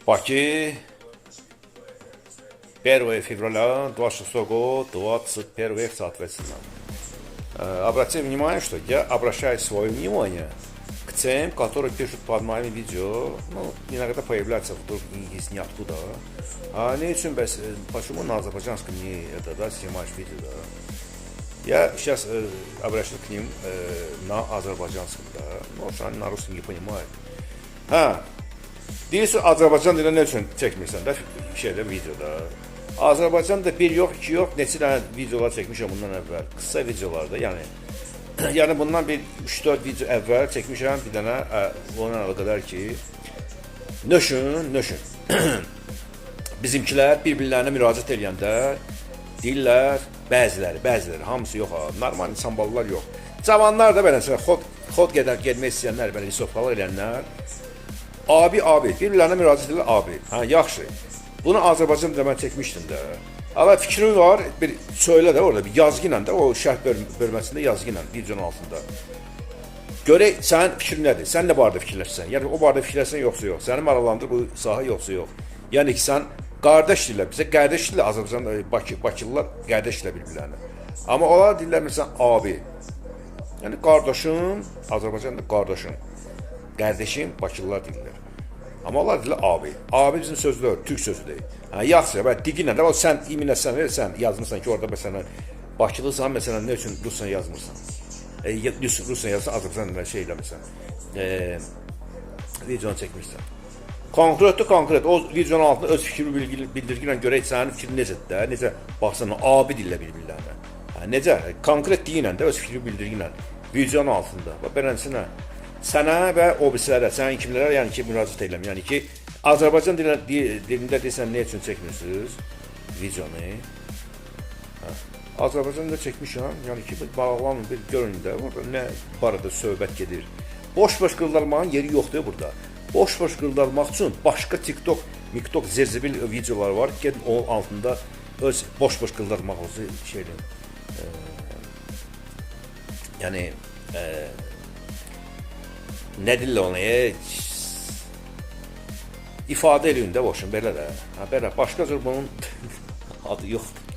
Bakı 1 февраля 2021 соответственно. Обратите внимание, что я обращаю свое внимание к тем, которые пишут под моими видео, ну, иногда появляются вдруг из ниоткуда. А не очень, почему на азербайджанском не это, да, снимаешь видео, да? Я сейчас обращаюсь к ним на азербайджанском, да, но что они на русском не понимают. Deyirsən, Azərbaycan dilində nə üçün çəkmirsən də videoda? Azərbaycanda bir yox, iki yox, neçə dənə videolar çəkmişəm bundan əvvəl. Qısa videolarda, yəni bundan bir 3-4 video əvvəl çəkmişəm bir dənə ondan qədər ki, nöşün. Bizimkilər bir-birlərinə müraciət edəndə deyirlər, bəziləri, hamısı yox, normal insanballar yox. Cavanlar da belə, xod gedmək istəyənlər, belə lisovkalar edənlər, abi, bir-birlərinə müraciət edirlər, abi. Yaxşı. Bunu Azərbaycan dilində mən çəkmişdim də. Amma fikrim var, bir söylə də orada, bir yazgı ilə də, o şərh bölməsində yazgı ilə, videonun altında. Görək, sənin fikrin nədir? Sən nə barədə fikirləşsən? Yəni, o barədə fikirləşsən yoxsa yox? Səni maraqlandır bu sahə yoxsa yox? Yəni ki, sən qardaş dillə, bizə qardaş dillə Azərbaycanda, Bakılılar qardaş dillə bir-birlərinə. Amma onlar dillər, məsələn, abi. Yəni, qardaşım, Azərbaycanda qardaşım. Qardaşım, Bakılılar deyirlər. Amma onlar deyirlər abi. Abi bizim sözlər, türk sözüdür. Yaxşı, diginlə də, sən iminəsən, sən yazmırsan ki, orada məsələn, Bakılısan, məsələn, nə üçün Ruslan yazmırsan? Ruslan yazsan, Azərbaycan şey eləmirsən. Videonu çəkmirsən. Konkret, o videonun altında öz fikri bildirginlə görək sənin fikrin necədir, necə baxsan, abi dillə bir-birlərinə. Necə? Konkret deyinlə də öz fikri bildirginlə videonun altında. Beləsinə, sənə və o birisilərə, sənin kimlərə, yəni ki, müraciət edirəm. Yəni ki, Azərbaycan dilində deyirsən, nə üçün çəkmirsiniz videonu? Azərbaycanda çəkmişəm, yəni ki, bağlanın, bir görün də, orada nə barədə söhbət gedir. Boş-boş qırıldalmağın yeri yoxdur burada. Boş-boş qırıldalmaq üçün başqa TikTok, zirzibil videolar var. Gedin onun altında öz boş-boş qırıldalmağınızı şeylə, yəni, nə deyirlər ona, ifadə eləyin də boşun, belə də. Belə, başqa cür bunun adı yoxdur.